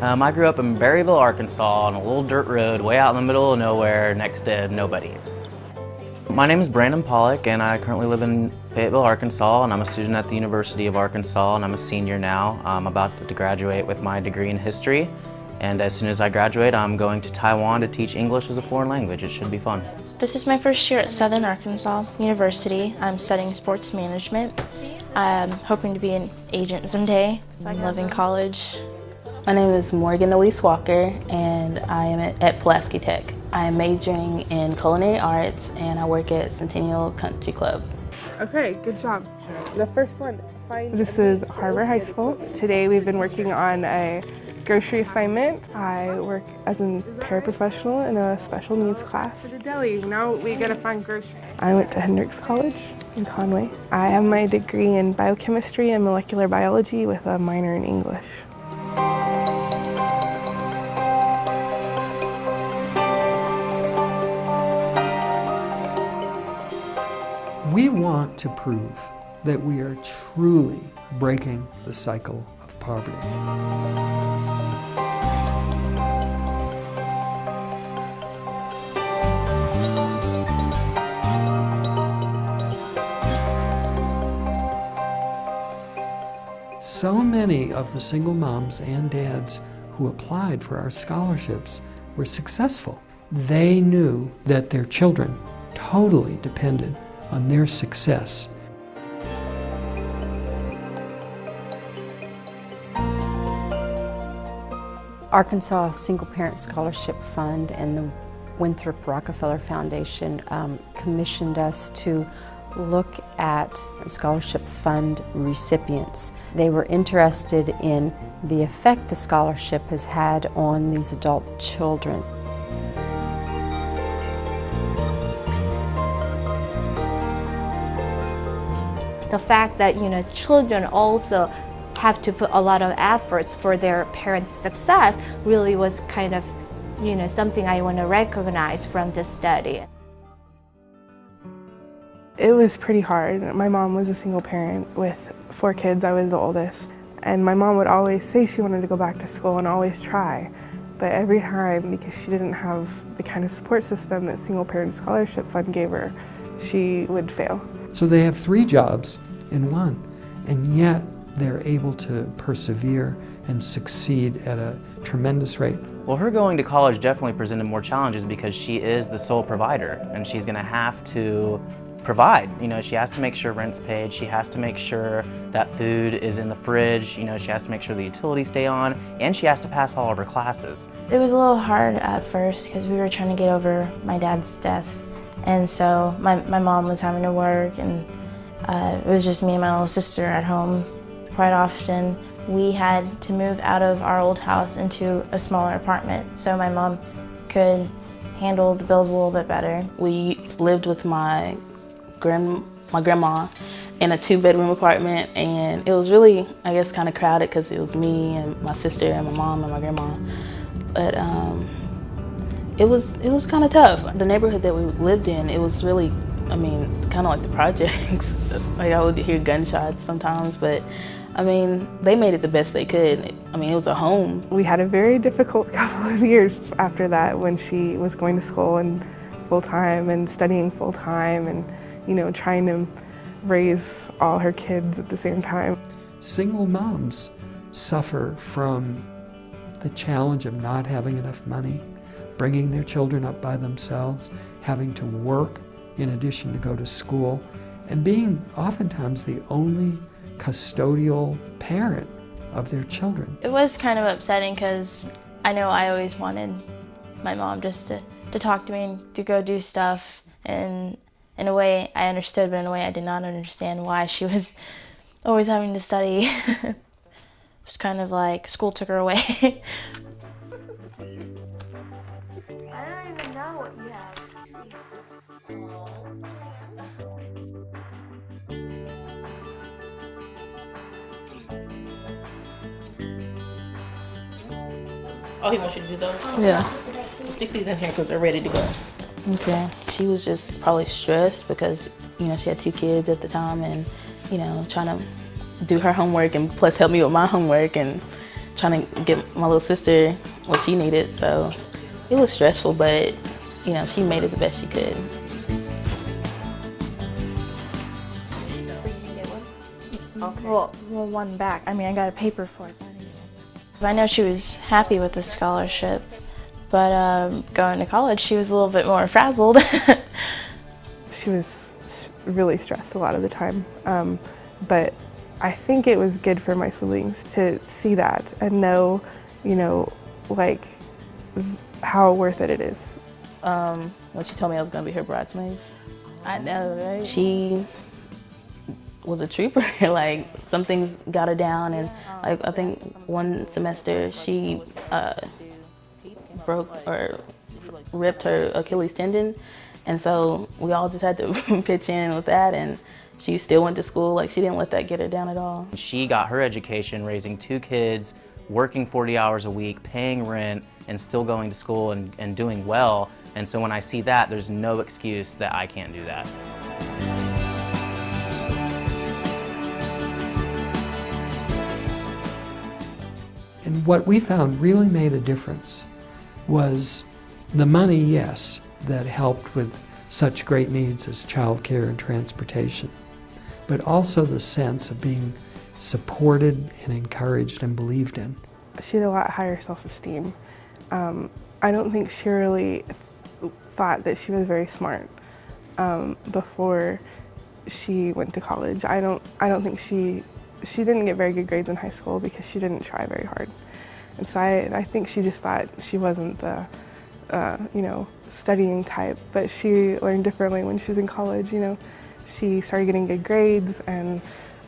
I grew up in Berryville, Arkansas on a little dirt road way out in the middle of nowhere next to nobody. My name is Brandon Pollock and I currently live in Fayetteville, Arkansas, and I'm a student at the University of Arkansas and I'm a senior now. I'm about to graduate with my degree in history, and as soon as I graduate I'm going to Taiwan to teach English as a foreign language. It should be fun. This is my first year at Southern Arkansas University. I'm studying sports management. I'm hoping to be an agent someday. I'm loving college. My name is Morgan Elise Walker and I am at Pulaski Tech. I am majoring in culinary arts and I work at Centennial Country Club. Okay, good job. The first one, this is Harbor High School. Today we've been working on a grocery assignment. I work as a paraprofessional in a special needs class. To the deli, now we gotta find groceries. I went to Hendrix College in Conway. I have my degree in biochemistry and molecular biology with a minor in English. We want to prove that we are truly breaking the cycle of poverty. So many of the single moms and dads who applied for our scholarships were successful. They knew that their children totally depended on their success. Arkansas Single Parent Scholarship Fund and the Winthrop Rockefeller Foundation commissioned us to look at scholarship fund recipients. They were interested in the effect the scholarship has had on these adult children. The fact that, children also have to put a lot of efforts for their parents' success really was kind of, something I want to recognize from this study. It was pretty hard. My mom was a single parent with 4 kids. I was the oldest. And my mom would always say she wanted to go back to school and always try. But every time, because she didn't have the kind of support system that Single Parent Scholarship Fund gave her, she would fail. So they have 3 jobs in one, and yet they're able to persevere and succeed at a tremendous rate. Well, her going to college definitely presented more challenges because she is the sole provider and she's going to have to provide. She has to make sure rent's paid, she has to make sure that food is in the fridge, she has to make sure the utilities stay on, and she has to pass all of her classes. It was a little hard at first because we were trying to get over my dad's death. And so my mom was having to work and it was just me and my little sister at home quite often. We had to move out of our old house into a smaller apartment so my mom could handle the bills a little bit better. We lived with my grandma in a 2-bedroom apartment, and it was really, I guess, kind of crowded because it was me and my sister and my mom and my grandma. But it was kind of tough. The neighborhood that we lived in, it was really, kind of like the projects. Like I would hear gunshots sometimes, but they made it the best they could. It was a home. We had a very difficult couple of years after that when she was going to school and full-time and studying full-time and, trying to raise all her kids at the same time. Single moms suffer from the challenge of not having enough money, bringing their children up by themselves, having to work in addition to go to school, and being oftentimes the only custodial parent of their children. It was kind of upsetting because I know I always wanted my mom just to talk to me and to go do stuff, and in a way I understood, but in a way I did not understand why she was always having to study. It was kind of like school took her away. I don't even know what you have. Oh, he wants you to do those? Yeah. We'll stick these in here because they're ready to go. Okay. She was just probably stressed because, she had 2 kids at the time and, trying to do her homework and plus help me with my homework, and trying to get my little sister what she needed. So it was stressful, but you know, she made it the best she could. Okay. Well, one back. I mean, I got a paper for it. I know she was happy with the scholarship, but going to college, she was a little bit more frazzled. She was really stressed a lot of the time, but I think it was good for my siblings to see that and know, you know, like how worth it is. When she told me I was going to be her bridesmaid, I know, right? She was a trooper. Like, some things got her down, and like I think one semester she broke or ripped her Achilles tendon, and so we all just had to pitch in with that, and she still went to school. Like, she didn't let that get her down at all. She got her education raising 2 kids, working 40 hours a week, paying rent, and still going to school and doing well. And so when I see that, there's no excuse that I can't do that. And what we found really made a difference was the money, yes, that helped with such great needs as childcare and transportation, but also the sense of being supported and encouraged and believed in. She had a lot higher self-esteem. I don't think she really thought that she was very smart before she went to college. I don't think she didn't get very good grades in high school because she didn't try very hard. And so I think she just thought she wasn't the, you know, studying type, but she learned differently when she was in college. You know, she started getting good grades, and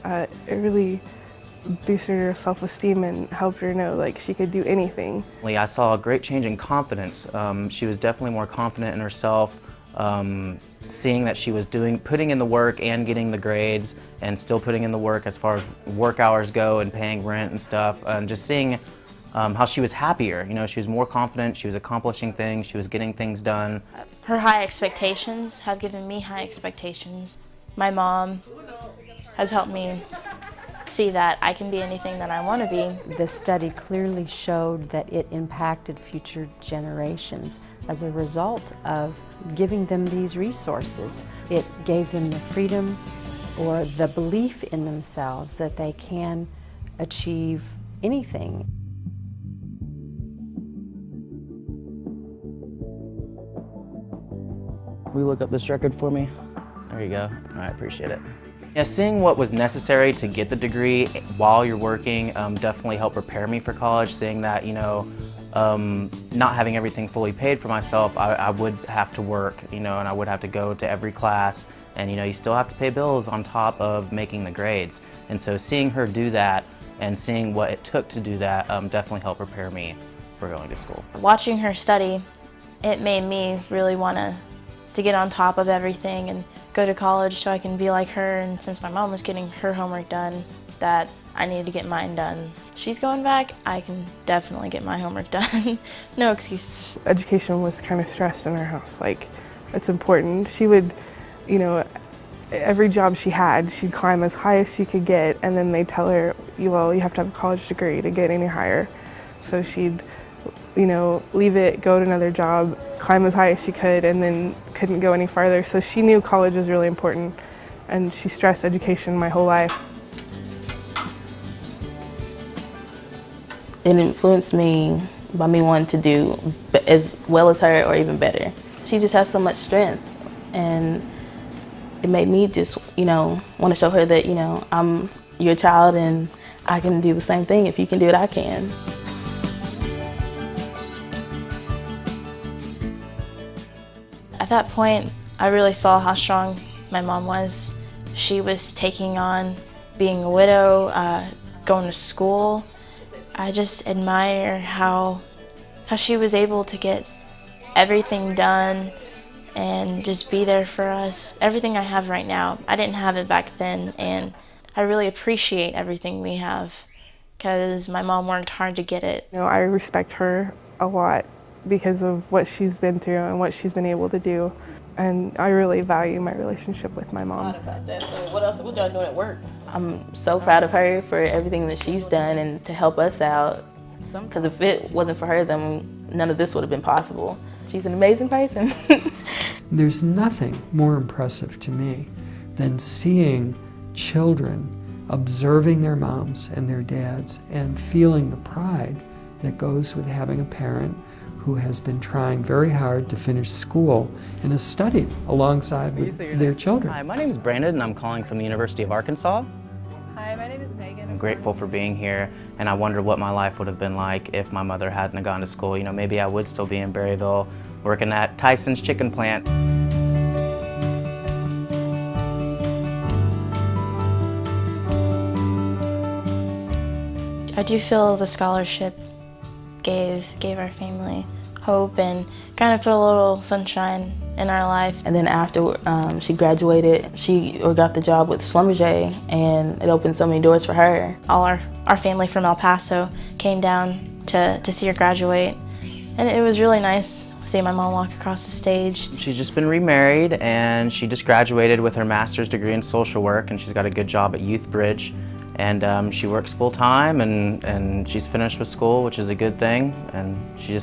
it really boosted her self-esteem and helped her know like she could do anything. I saw a great change in confidence. She was definitely more confident in herself, seeing that she was putting in the work and getting the grades, and still putting in the work as far as work hours go and paying rent and stuff, and just seeing how she was happier. You know, she was more confident, she was accomplishing things, she was getting things done. Her high expectations have given me high expectations. My mom has helped me see that I can be anything that I want to be. The study clearly showed that it impacted future generations as a result of giving them these resources. It gave them the freedom or the belief in themselves that they can achieve anything. Will you look up this record for me? There you go. I appreciate it. Yeah, seeing what was necessary to get the degree while you're working definitely helped prepare me for college. Seeing that, you know, not having everything fully paid for myself, I would have to work, you know, and I would have to go to every class, and you know, you still have to pay bills on top of making the grades. And so seeing her do that and seeing what it took to do that definitely helped prepare me for going to school. Watching her study, it made me really want to get on top of everything and go to college so I can be like her. And since my mom was getting her homework done, that I needed to get mine done. She's going back, I can definitely get my homework done. No excuses. Education was kind of stressed in our house. Like, it's important. She would, you know, every job she had, she'd climb as high as she could get, and then they'd tell her, well, you have to have a college degree to get any higher. So she'd, you know, leave it, go to another job, climb as high as she could, and then couldn't go any farther. So she knew college was really important, and she stressed education my whole life. It influenced me by me wanting to do as well as her or even better. She just has so much strength, and it made me just, you know, want to show her that, you know, I'm your child and I can do the same thing. If you can do it, I can. At that point, I really saw how strong my mom was. She was taking on being a widow, going to school. I just admire how she was able to get everything done and just be there for us. Everything I have right now, I didn't have it back then, and I really appreciate everything we have because my mom worked hard to get it. You know, I respect her a lot because of what she's been through and what she's been able to do. And I really value my relationship with my mom. About that. So what else? What y'all doing at work? I'm so proud of her for everything that she's done and to help us out. Because if it wasn't for her, then none of this would have been possible. She's an amazing person. There's nothing more impressive to me than seeing children observing their moms and their dads and feeling the pride that goes with having a parent who has been trying very hard to finish school and has studied alongside with their children. Hi, my name is Brandon and I'm calling from the University of Arkansas. Hi, my name is Megan. I'm grateful for being here, and I wonder what my life would have been like if my mother hadn't gone to school. You know, maybe I would still be in Berryville working at Tyson's chicken plant. I do feel the scholarship gave our family hope and kind of put a little sunshine in our life. And then after she graduated, she got the job with Schlumberger, and it opened so many doors for her. All our family from El Paso came down to see her graduate, and it was really nice seeing my mom walk across the stage. She's just been remarried, and she just graduated with her master's degree in social work, and she's got a good job at Youth Bridge. And she works full-time, and she's finished with school, which is a good thing. And she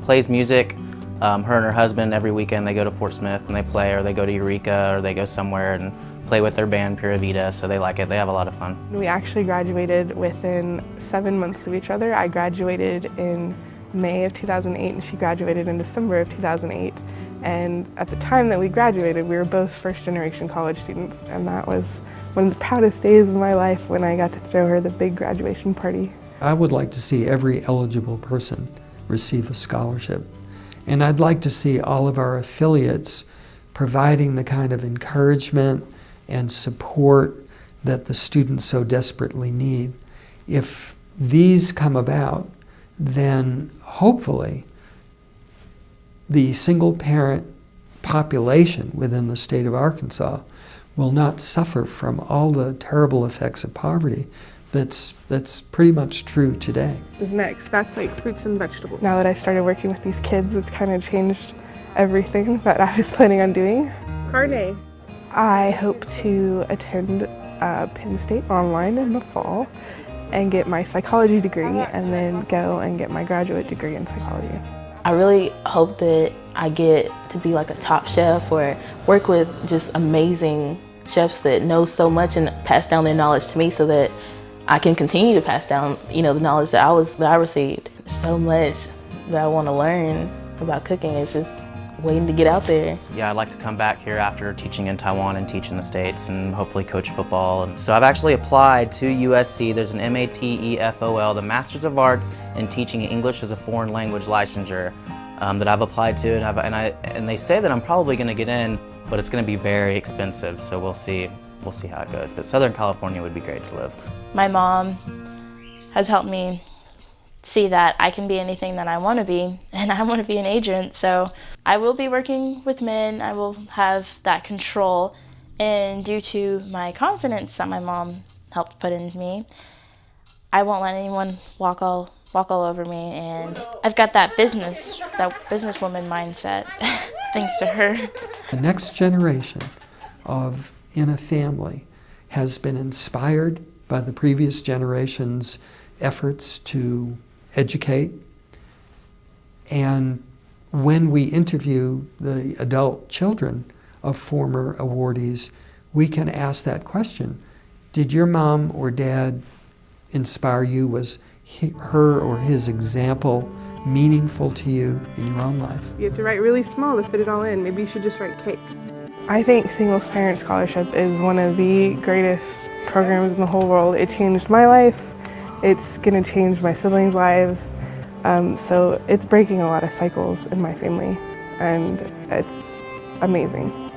plays music. Her and her husband, every weekend they go to Fort Smith and they play, or they go to Eureka, or they go somewhere and play with their band Pura Vida, so they like it. They have a lot of fun. We actually graduated within 7 months of each other. I graduated in May of 2008 and she graduated in December of 2008. And at the time that we graduated, we were both first-generation college students, and that was one of the proudest days of my life when I got to throw her the big graduation party. I would like to see every eligible person receive a scholarship. And I'd like to see all of our affiliates providing the kind of encouragement and support that the students so desperately need. If these come about, then hopefully the single-parent population within the state of Arkansas will not suffer from all the terrible effects of poverty that's pretty much true today. What's next? That's like fruits and vegetables. Now that I started working with these kids, it's kind of changed everything that I was planning on doing. Carne. I hope to attend Penn State online in the fall and get my psychology degree, and then go and get my graduate degree in psychology. I really hope that I get to be like a top chef or work with just amazing chefs that know so much and pass down their knowledge to me, so that I can continue to pass down, the knowledge that I received. So much that I want to learn about cooking. It's just waiting to get out there. Yeah, I'd like to come back here after teaching in Taiwan and teach in the States and hopefully coach football. And so I've actually applied to USC. There's an MATEFOL, the Masters of Arts in Teaching English as a Foreign Language licensure that I've applied to, and they say that I'm probably going to get in, but it's going to be very expensive. So we'll see how it goes. But Southern California would be great to live. My mom has helped me see that I can be anything that I want to be, and I want to be an agent. So I will be working with men. I will have that control, and due to my confidence that my mom helped put into me, I won't let anyone walk all over me, and I've got that businesswoman mindset thanks to her. The next generation in a family has been inspired by the previous generation's efforts to educate. And when we interview the adult children of former awardees, we can ask that question. Did your mom or dad inspire you? Was her or his example meaningful to you in your own life? You have to write really small to fit it all in. Maybe you should just write cake. I think Single Parent Scholarship is one of the greatest programs in the whole world. It changed my life. It's going to change my siblings' lives. So it's breaking a lot of cycles in my family, and it's amazing.